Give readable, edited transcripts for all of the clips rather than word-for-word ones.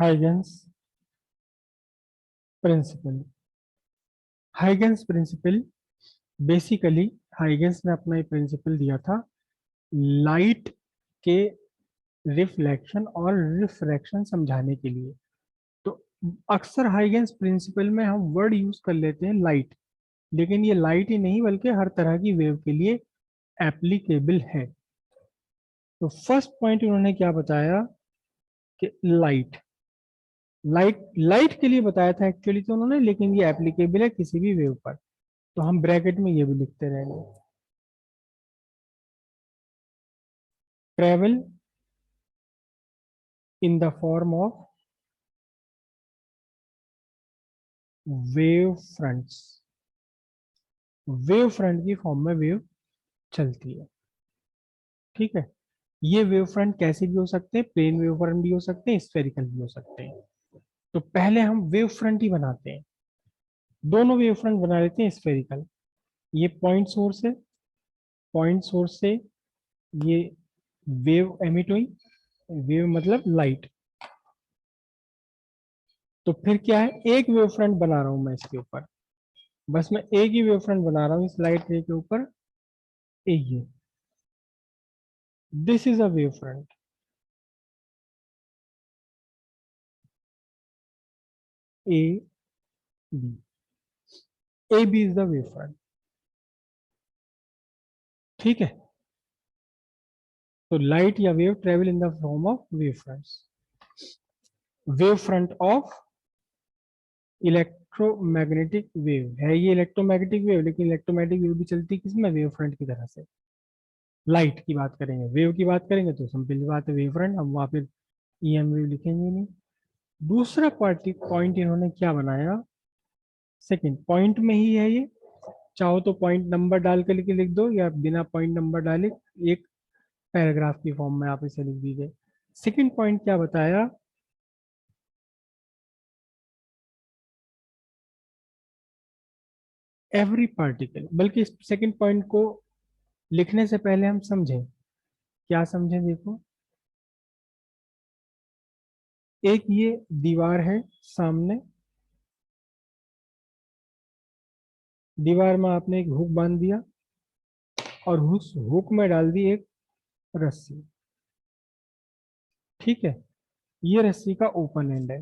Huygens principle. Huygens principle basically, Huygens ने अपना एक प्रिंसिपल दिया था लाइट के रिफ्लेक्शन और रिफ्रैक्शन समझाने के लिए। तो अक्सर हाइगन्स प्रिंसिपल में हम वर्ड यूज कर लेते हैं लाइट, लेकिन ये लाइट ही नहीं बल्कि हर तरह की वेव के लिए एप्लीकेबल है। तो फर्स्ट पॉइंट उन्होंने क्या बताया कि लाइट लाइट लाइट के लिए बताया था एक्चुअली तो उन्होंने, लेकिन ये एप्लीकेबल है किसी भी वेव पर। तो हम ब्रैकेट में ये भी लिखते रहेंगे, travel in the form of wave fronts. Wave front की फॉर्म में वेव चलती है। ठीक है, ये वेव फ्रंट कैसे भी हो सकते हैं, प्लेन वेव फ्रंट भी हो सकते हैं, स्फेरिकल भी हो सकते हैं। तो पहले हम वेव फ्रंट ही बनाते हैं, दोनों वेव फ्रंट बना लेते हैं स्फेरिकल। ये पॉइंट सोर्स है, पॉइंट सोर्स से ये वेव एमिट हुई, वेव मतलब लाइट। तो फिर क्या है, एक वेव फ्रंट बना रहा हूं मैं इसके ऊपर, बस मैं एक ही वेव फ्रंट बना रहा हूं इस लाइट रे के ऊपर, एक ये, this is a wave front. A B, A B is the wave front. ठीक है, तो लाइट या wave travel in the form of wave fronts. Wave front of electromagnetic wave है ये, इलेक्ट्रोमैग्नेटिक वेव, लेकिन इलेक्ट्रोमैग्नेटिक वेव भी चलती है किसमें, वेव फ्रंट की तरह से। लाइट की बात करेंगे, वेव की बात करेंगे तो सिंपल सी बात है वेव फ्रंट, हम वहां पर ईएम वेव लिखेंगे नहीं। दूसरा पार्टी पॉइंट इन्होंने क्या बनाया, सेकंड पॉइंट में ही है ये, चाहो तो पॉइंट नंबर डाल के लिख दो या बिना पॉइंट नंबर डाले एक पैराग्राफ की फॉर्म में आप इसे लिख दीजिए। सेकंड पॉइंट क्या बताया, एवरी पार्टिकल, बल्कि इस सेकंड पॉइंट को लिखने से पहले हम समझें, क्या समझें देखो। एक ये दीवार है सामने, दीवार में आपने एक हुक बांध दिया और उस हुक में डाल दी एक रस्सी। ठीक है, ये रस्सी का ओपन एंड है।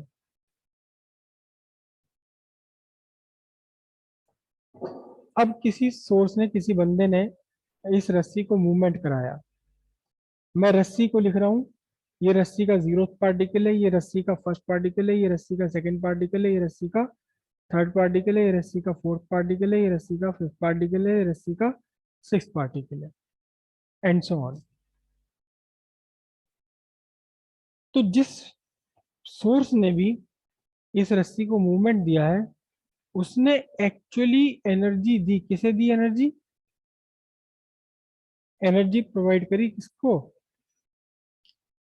अब किसी सोर्स ने, किसी बंदे ने इस रस्सी को मूवमेंट कराया, मैं रस्सी को लिख रहा हूं, ये रस्सी का जीरोथ पार्टिकल है, ये रस्सी का फर्स्ट पार्टिकल है, ये रस्सी का सेकंड पार्टिकल है, ये रस्सी का थर्ड पार्टिकल है, ये रस्सी का फोर्थ पार्टिकल है, ये रस्सी का फिफ्थ पार्टिकल है, ये रस्सी का सिक्स पार्टिकल है, एंड सो ऑन। तो जिस सोर्स ने भी इस रस्सी को मूवमेंट दिया है, उसने एक्चुअली एनर्जी दी, किसे दी एनर्जी, एनर्जी प्रोवाइड करी किसको,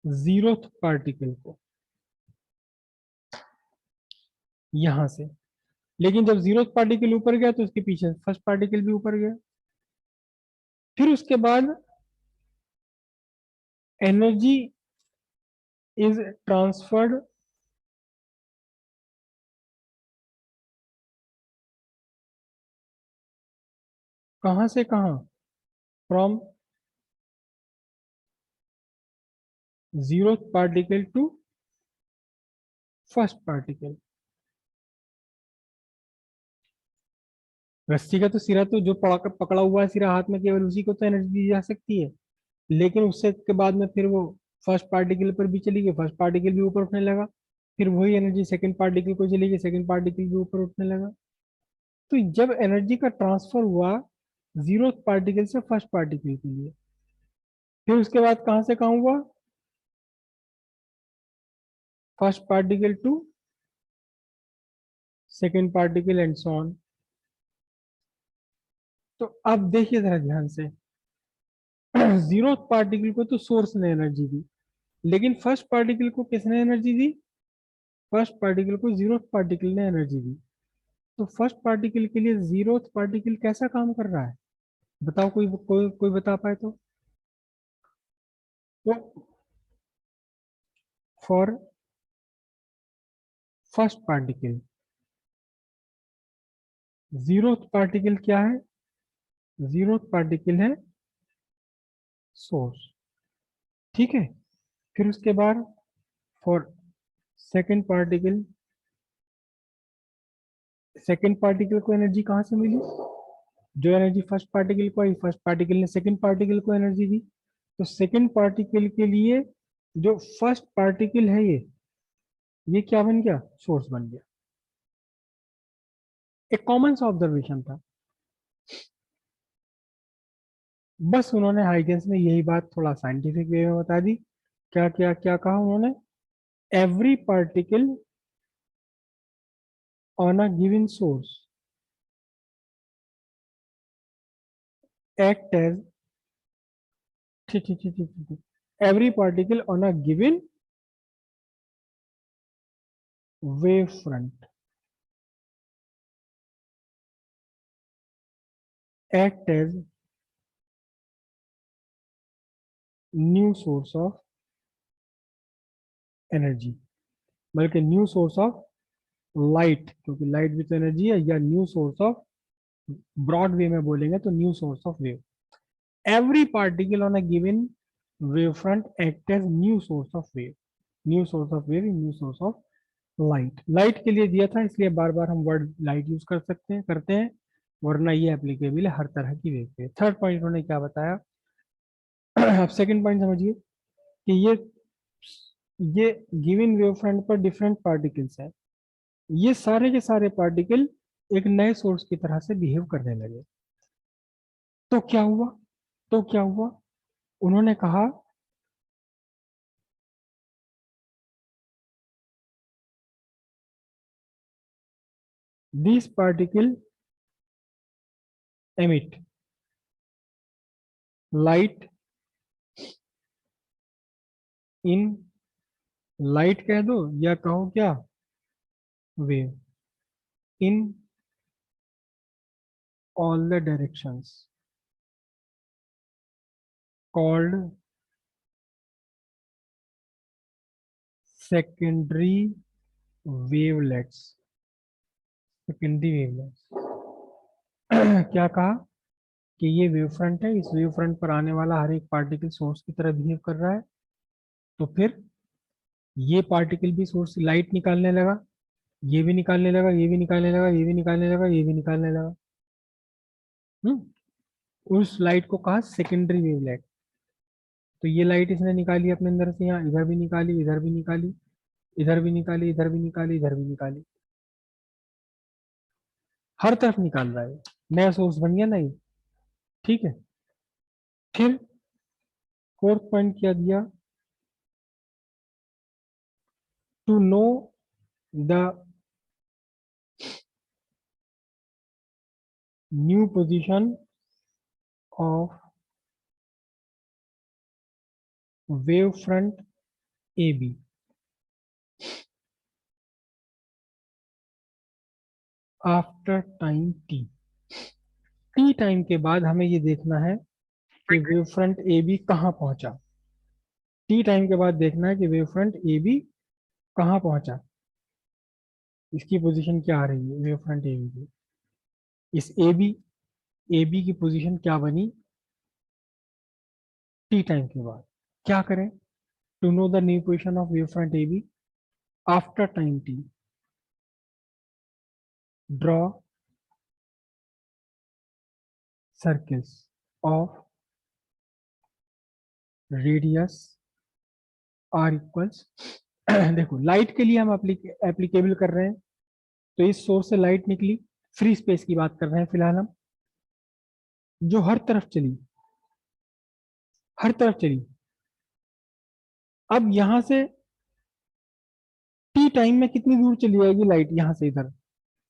जीरोथ पार्टिकल को, यहां से। लेकिन जब जीरोथ पार्टिकल ऊपर गया तो उसके पीछे फर्स्ट पार्टिकल भी ऊपर गया। फिर उसके बाद एनर्जी इज ट्रांसफर्ड कहां से कहां, from zeroth particle to first particle. रस्सी का तो सिरा तो जो पकड़ा हुआ है सिरा हाथ में, केवल उसी को तो एनर्जी दी जा सकती है। लेकिन उससे के बाद में फिर वो फर्स्ट पार्टिकल पर भी चली गई, फर्स्ट पार्टिकल भी ऊपर उठने लगा, फिर वही एनर्जी सेकंड पार्टिकल को चली गई, सेकंड पार्टिकल भी ऊपर उठने लगा। तो जब एनर्जी का ट्रांसफर हुआ जीरो पार्टिकल से फर्स्ट पार्टिकल के लिए, फिर उसके बाद कहां से कहां हुआ, first particle to second particle and so on. तो अब देखिए जरा ध्यान से, जीरो पार्टिकल को तो सोर्स ने एनर्जी दी, लेकिन फर्स्ट पार्टिकल को किसने एनर्जी दी, फर्स्ट पार्टिकल को जीरो पार्टिकल ने एनर्जी दी। तो फर्स्ट पार्टिकल के लिए जीरो पार्टिकल कैसा काम कर रहा है, बताओ, कोई बता पाए तो for first particle, zeroth particle क्या है? जीरोथ पार्टिकल है सोर्स। ठीक है, फिर उसके बाद for second particle, second particle को एनर्जी कहाँ से मिली? जो एनर्जी फर्स्ट पार्टिकल को आई, फर्स्ट पार्टिकल ने सेकेंड पार्टिकल को एनर्जी दी। तो सेकेंड पार्टिकल के लिए जो फर्स्ट पार्टिकल है ये क्या बन गया? सोर्स बन गया। एक कॉमन सा ऑब्जर्वेशन था, बस उन्होंने हाइगेंस में यही बात थोड़ा साइंटिफिक वे में बता दी। क्या क्या क्या कहा उन्होंने? Every particle on a given source act as, ठीक ठीक ठीक ठीक ठीक, every particle on a given wave front act as new source of energy, बल्कि न्यू सोर्स ऑफ लाइट, क्योंकि लाइट भी तो एनर्जी है, या new source of, broad way में बोलेंगे तो new source of wave. Every particle on a given wave front act as new source of wave, new source of wave, new source of light. Light के लिए दिया था, इसलिए बार बार हम word light use कर सकते हैं, करते हैं, वरना ये एप्लीकेबल है हर तरह की वेव पे। थर्ड पॉइंट उन्होंने क्या बताया? अब सेकंड पॉइंट समझिए कि ये गिवन वेव फ्रंट पर डिफरेंट पार्टिकल्स हैं, ये सारे के सारे पार्टिकल एक नए सोर्स की तरह से बिहेव करने लगे। तो क्या हुआ? तो क्या हुआ? उन्होंने कहा this particle emit light in, light कह दो या कहो क्या, wave, in all the directions called secondary wavelets, secondary wavelets. क्या कहा कि ये वेव फ्रंट है, इस वेव फ्रंट पर आने वाला हर एक पार्टिकल सोर्स की तरह बिहेव कर रहा है। तो फिर ये पार्टिकल भी सोर्स लाइट निकालने लगा, ये भी निकालने लगा, ये भी निकालने लगा, ये भी निकालने लगा, ये भी निकालने लगा। उस लाइट को कहा सेकेंडरी वेवलेट। तो ये लाइट इसने निकाली अपने अंदर से, यहाँ इधर भी निकाली, इधर भी निकाली, इधर भी निकाली, इधर भी निकाली, इधर भी निकाली, हर तरफ निकाल रहा है, नया सोर्स बन गया नहीं। ठीक है, फिर फोर्थ पॉइंट क्या दिया? To know the new position of wave front A B after time T. T time के बाद हमें ये देखना है कि वेव फ्रंट ए बी कहाँ पहुंचा। टी टाइम के बाद देखना है कि वेव फ्रंट ए बी कहाँ पहुंचा, इसकी पोजीशन क्या आ रही है वेव फ्रंट ए बी की। इस ए बी की पोजीशन क्या बनी टी टाइम के बाद? क्या करें? To know the new position of wave front A B after time T, draw circles of radius R equals. देखो, लाइट के लिए हम एप्लीकेबल कर रहे हैं, तो इस सोर्स से लाइट निकली, फ्री स्पेस की बात कर रहे हैं फिलहाल हम, जो हर तरफ चली, हर तरफ चली। अब यहां से टी टाइम में कितनी दूर चली जाएगी लाइट यहां से इधर?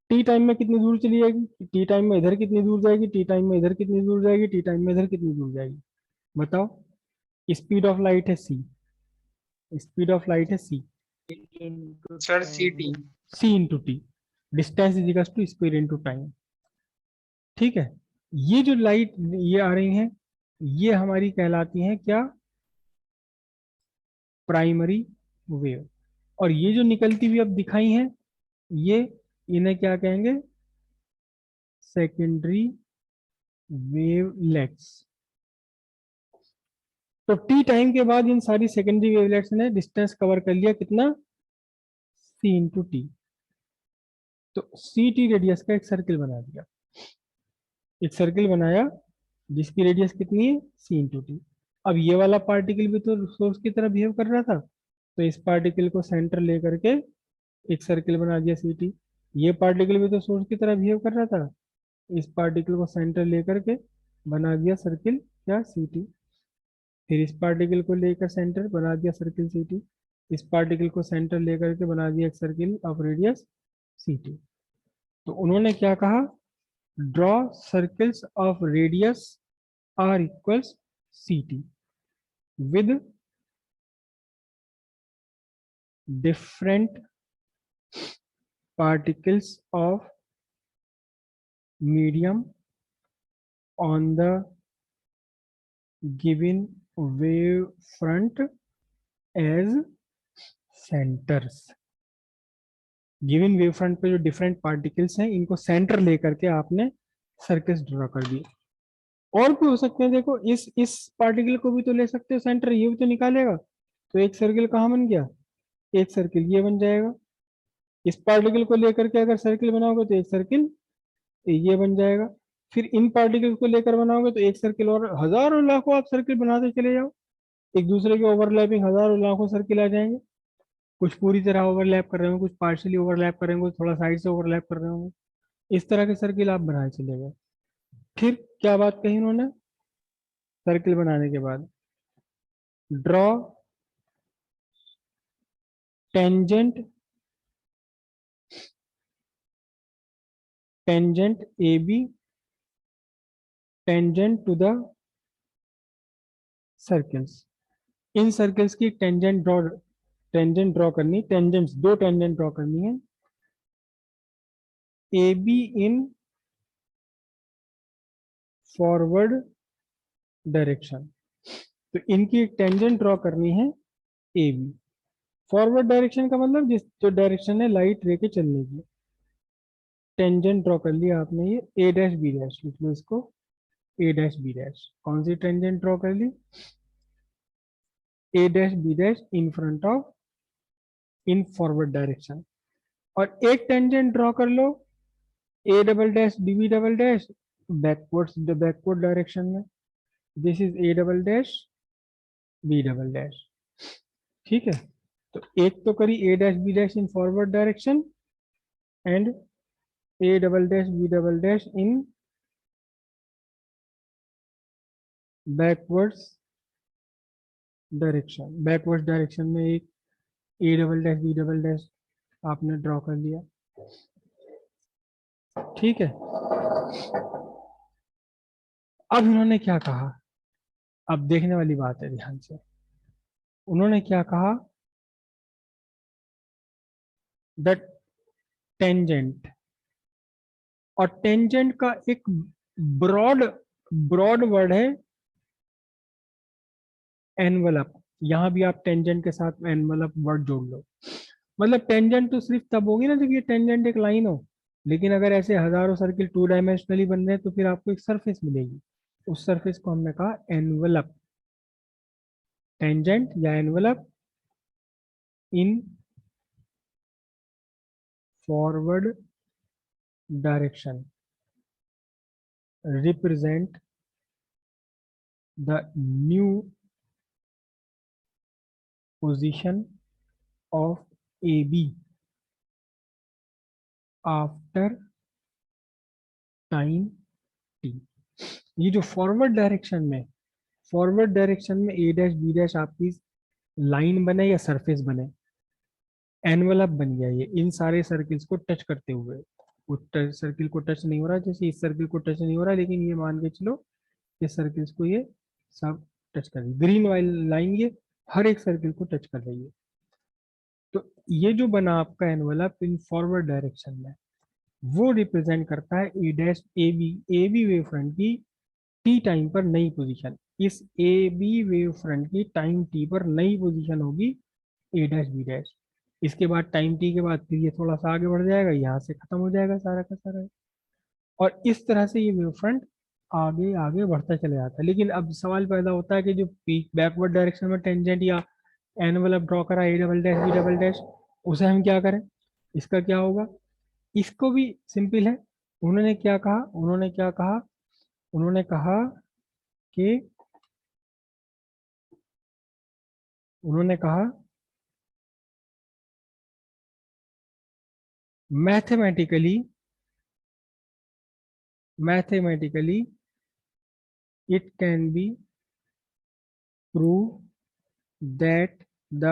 टी टाइम में कितनी दूर चली जाएगी? टी टाइम में इधर कितनी दूर जाएगी? टी टाइम में इधर कितनी दूर जाएगी? टी टाइम में इधर कितनी दूर जाएगी? बताओ। स्पीड ऑफ लाइट है सी, स्पीड ऑफ लाइट है C, sir CT. C into T, distance is equal to speed into time. ठीक है, ये जो लाइट ये आ रही हैं, ये हमारी कहलाती हैं क्या? Primary wave. और ये जो निकलती हुई अब दिखाई हैं, ये इन्हें क्या कहेंगे, सेकेंडरी वेवलेट्स। तो टी टाइम के बाद इन सारी सेकेंडरी वेवलेट्स ने डिस्टेंस कवर कर लिया कितना, सी इंटू टी। तो सी टी रेडियस का एक सर्किल बना दिया, एक सर्किल बनाया जिसकी रेडियस कितनी है, सी इंटू टी। अब ये वाला पार्टिकल भी तो सोर्स की तरह बिहेव कर रहा था, तो इस पार्टिकल को सेंटर लेकर के एक सर्किल बना दिया सी टी। ये पार्टिकल भी तो सोर्स की तरह बिहेव कर रहा था, इस पार्टिकल को सेंटर लेकर के बना दिया सर्किल क्या, सी टी। फिर इस पार्टिकल को लेकर सेंटर बना दिया सर्किल सी टी, इस पार्टिकल को सेंटर लेकर के बना दिया एक circle of radius C T. तो उन्होंने क्या कहा, draw circles of radius R equals C T with different particles of medium on the given wave front as centers। Given wave front पे जो डिफरेंट पार्टिकल्स हैं इनको सेंटर लेकर के आपने सर्कल्स ड्रॉ कर दिए। और भी हो सकते हैं, देखो इस पार्टिकल को भी तो ले सकते हो सेंटर, ये भी तो निकालेगा। तो एक सर्किल कहाँ बन गया, एक सर्किल ये बन जाएगा। इस पार्टिकल को लेकर के अगर सर्किल बनाओगे तो एक सर्किल ये बन जाएगा। फिर इन पार्टिकल को लेकर बनाओगे तो एक सर्किल, और हजारों लाखों आप सर्किल बनाते चले जाओ, एक दूसरे के ओवरलैपिंग हजारों लाखों सर्किल आ जाएंगे। कुछ पूरी तरह ओवरलैप कर रहे हो, कुछ पार्शियली ओवरलैप कर रहे हो, थोड़ा साइड से ओवरलैप कर रहे होंगे। इस तरह के सर्किल आप बनाए चले गए। फिर क्या बात कही उन्होंने सर्किल बनाने के बाद, draw tangent tangent A B tangent to the circles. इन सर्कल्स की टेंजेंट ड्रॉ करनी, टेंजेंट्स दो टेंजेंट ड्रॉ करनी है, A B in forward direction. तो इनकी एक टेंजेंट ड्रॉ करनी है ए बी। फॉरवर्ड डायरेक्शन का मतलब जिस जो डायरेक्शन है लाइट रे के चलने की। टेंजेंट ड्रॉ कर लिया आपने, ये ए डैश बी डैश लिख लो इसको, ए डैश बी डैश। कौन सी टेंजेंट ड्रॉ कर ली, A dash B dash in front of in forward direction. और एक टेंजेंट ड्रॉ कर लो A double dash D B double dash backward direction में। This is A double dash B double dash. ठीक है, तो एक तो करी A dash B dash in forward direction and A double dash B double dash in backwards direction. Backwards direction में एक A double dash B double dash आपने draw कर लिया। ठीक है, अब इन्होंने क्या कहा, अब देखने वाली बात है ध्यान से। उन्होंने क्या कहा, द टेंजेंट। और टेंजेंट का एक ब्रॉड ब्रॉड वर्ड है एनवलप। यहां भी आप टेंजेंट के साथ एनवलप वर्ड जोड़ लो। मतलब टेंजेंट तो सिर्फ तब होगी ना जब ये टेंजेंट एक लाइन हो, लेकिन अगर ऐसे हजारों सर्किल टू डायमेंशनली बन रहे हैं तो फिर आपको एक सरफेस मिलेगी। उस सरफेस को हमने कहा एनवलप। टेंजेंट या envelope in forward direction represent the new position of AB after time t। ये जो फॉरवर्ड डायरेक्शन में ए डैश बी डैश आपकी लाइन बने या सरफेस बने, एनवलप बन गया ये इन सारे सर्किल्स को टच करते हुए। सर्किल को टच नहीं हो रहा, जैसे इस सर्किल को टच नहीं हो रहा, लेकिन ये मान के चलो इस सर्किल्स को ये सब टच कर रही, ग्रीन वाली लाइन ये हर एक सर्किल को टच कर रही है। तो ये जो बना आपका एनवलप इन फॉरवर्ड डायरेक्शन में, वो रिप्रेजेंट करता है ए बी वेव फ्रंट की टी टाइम पर नई पोजीशन। इस ए बी वेव फ्रंट की टाइम टी पर नई पोजीशन होगी ए डैश बी डैश। इसके बाद टाइम टी के बाद फिर ये थोड़ा सा आगे बढ़ जाएगा, यहाँ से खत्म हो जाएगा सारा का सारा। और इस तरह से ये वेव फ्रंट आगे आगे बढ़ता चला जाता है। लेकिन अब सवाल पैदा होता है कि जो पीक बैकवर्ड डायरेक्शन में टेंजेंट या एनवलप ड्रॉ करा A double dash B double dash, उसे हम क्या करें, इसका क्या होगा। इसको भी सिंपल है। उन्होंने क्या कहा, उन्होंने कहा कि उन्होंने कहा mathematically it can be proved that the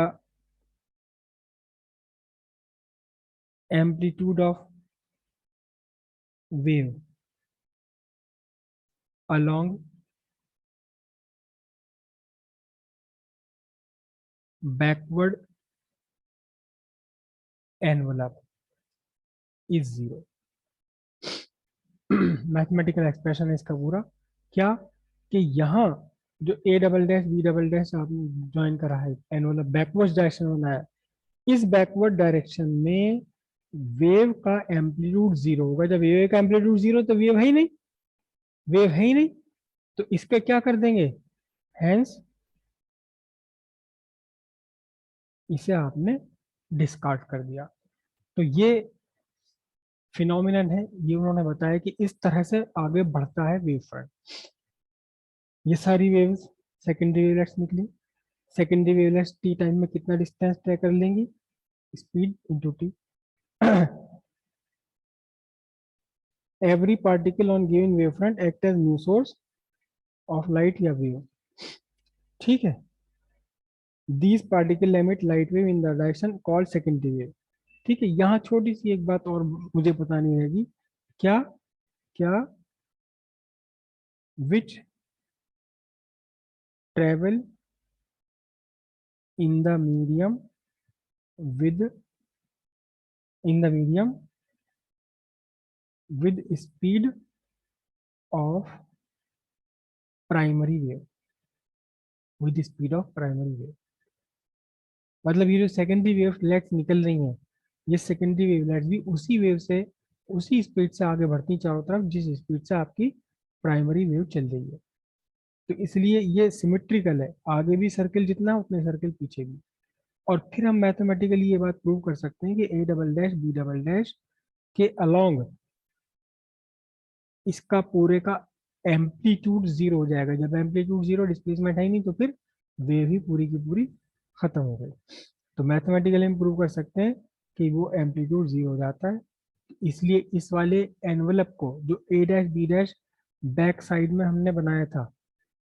amplitude of wave along backward envelope is zero. Mathematical expression है इसका पूरा, क्या कि यहाँ जो A double dash B double dash आपने ज्वाइन करा है एनवलप बैकवर्ड डायरेक्शन में बनाया, इस बैकवर्ड डायरेक्शन में वेव का एम्पलीट्यूड जीरो होगा। जब वेव का एम्पलीट्यूड जीरो तो वेव है ही नहीं, वेव है ही नहीं, तो इसका क्या कर देंगे, हेंस इसे आपने डिस्कार्ड कर दिया। तो ये फिनोमिनन है, ये उन्होंने बताया कि इस तरह से आगे बढ़ता है वेव फ्रंट। ये सारी वेव्स सेकेंडरी वेवलेट्स निकली। सेकेंडरी वेवलेट्स टी टाइम में कितना डिस्टेंस तय कर लेंगी, speed into T. Every particle on given wave front act as new source of light या वेव, ठीक है। These particle emit light wave in the direction called secondary wave, ठीक है। यहाँ छोटी सी एक बात और मुझे पता नहीं रहेगी, क्या क्या which travel in the medium with speed of primary wave, with speed of primary wave. मतलब ये जो सेकेंडरी वेवलेट्स निकल रही हैं, ये सेकेंडरी वेवलेट्स भी उसी वेव से उसी स्पीड से आगे बढ़ती चारों तरफ जिस स्पीड से आपकी प्राइमरी वेव चल रही है। तो इसलिए ये सिमेट्रिकल है, आगे भी सर्किल जितना उतने सर्किल पीछे भी। और फिर हम मैथमेटिकली ये बात प्रूव कर सकते हैं कि A double dash B double dash के अलोंग इसका पूरे का एम्पलीट्यूड जीरो हो जाएगा। जब एम्पलीट्यूड जीरो, डिस्प्लेसमेंट है ही नहीं, तो फिर वेव ही पूरी की पूरी खत्म हो गई। तो मैथमेटिकली हम प्रूव कर सकते हैं कि वो एम्पलीट्यूड जीरो हो जाता है। इसलिए इस वाले एनवलप को जो A dash B dash back side में हमने बनाया था,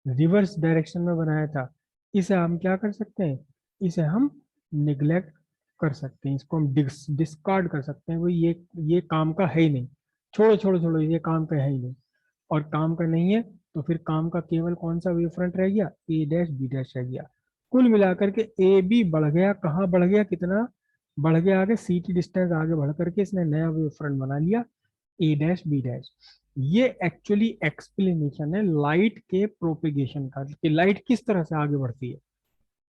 रिवर्स डायरेक्शन में बनाया था, इसे हम क्या कर सकते हैं, इसे हम निग्लेक्ट कर सकते हैं, इसको हम डिस्कार्ड कर सकते हैं। वो ये काम का है ही नहीं, छोड़ो छोड़ो छोड़ो, ये काम का है ही नहीं। और काम का नहीं है तो फिर काम का केवल कौन सा वेव फ्रंट रह गया, ए डैश बी डैश रह गया। कुल मिलाकर के ए बी बढ़ गया, कहाँ बढ़ गया, कितना बढ़ गया आगे, सी टी डिस्टेंस आगे बढ़ करके इसने नया वेव फ्रंट बना लिया, ए डैश बी डैश। ये एक्चुअली एक्सप्लेनेशन है लाइट के प्रोपेगेशन का, कि लाइट किस तरह से आगे बढ़ती है,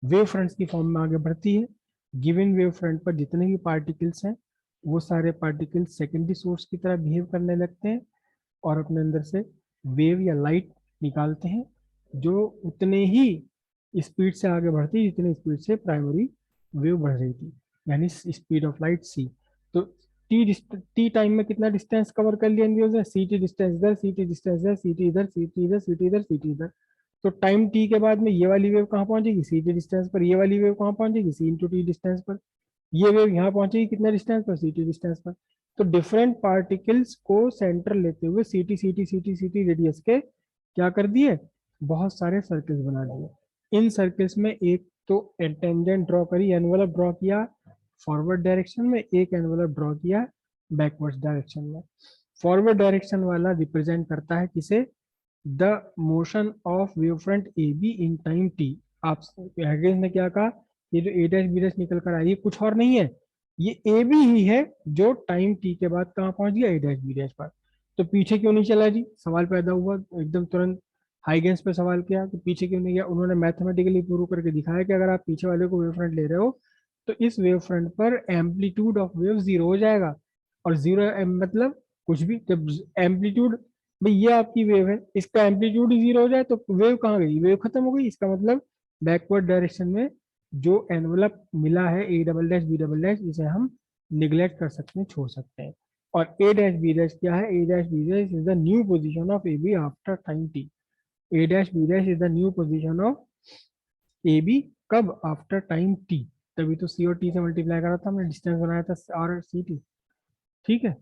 वेव फ्रंट्स की फॉर्म में आगे बढ़ती है। गिवन वेव फ्रंट पर जितने भी पार्टिकल्स हैं, वो सारे पार्टिकल्स सेकेंडरी सोर्स की तरह बिहेव करने लगते हैं और अपने अंदर से वेव या लाइट निकालते हैं, जो उतने ही स्पीड से आगे बढ़ती है जितनी स्पीड से प्राइमरी वेव बढ़ रही थी, यानी स्पीड ऑफ लाइट सी। तो टी टाइम में कितना डिस्टेंस कवर कर लिया इन वेव्स ने, सी टी डिस्टेंस इधर, सी टी डिस्टेंस इधर, सी टी इधर, सी टी इधर, सी टी इधर, सी टी इधर। तो टाइम टी के बाद में ये वाली वेव कहाँ पहुंचेगी, सी टी डिस्टेंस पर, ये वाली वेव कहाँ पहुंचेगी, सी इंटू टी डिस्टेंस पर, ये वेव यहाँ पहुंचेगी कितना डिस्टेंस पर, सी टी डिस्टेंस पर। तो डिफरेंट पार्टिकल्स को सेंटर लेते हुए C T C T C T C T radius के क्या कर दिए, बहुत सारे सर्कल्स बना दिए। इन सर्कल्स में एक तो टेंजेंट ड्रॉ करी, एनवलप ड्रॉ किया फॉरवर्ड डायरेक्शन में, एक एनवलप ड्रॉ किया बैकवर्ड डायरेक्शन में। फॉरवर्ड डायरेक्शन वाला रिप्रेजेंट करता है किसे, the motion of wave front A B in time T. आप हैगेस ने क्या कहा, ये जो ए डैश बी डैश निकल कर आई, ये कुछ और नहीं है, ये ए बी ही है जो टाइम टी के बाद कहाँ पहुंच गया, ए डैश बी डैश पर। तो पीछे क्यों नहीं चला जी, सवाल पैदा हुआ एकदम तुरंत। हाइगेंस पे सवाल किया कि पीछे क्यों नहीं गया। उन्होंने मैथमेटिकली प्रूव करके दिखाया कि अगर आप पीछे वाले को वेव फ्रंट ले रहे हो तो इस वेव फ्रंट पर एम्पलीट्यूड ऑफ वेव जीरो हो जाएगा। और जीरो मतलब कुछ भी, जब एम्पलीट्यूड, भाई ये आपकी वेव है, इसका एम्पलीट्यूड ही जीरो हो जाए तो वेव कहाँ गई, वेव खत्म हो गई। इसका मतलब बैकवर्ड डायरेक्शन में जो एनवलप मिला है A double dash B double dash, इसे हम निग्लेक्ट कर सकते हैं, छोड़ सकते हैं। और ए डैश बी डैश क्या है, A dash B dash is the new position of A B after time T. A dash B dash is the new position of A B, कब, आफ्टर टाइम टी। तभी तो सी और T से multiply करा था हमने, डिस्टेंस बनाया था आर सी टी। ठीक है।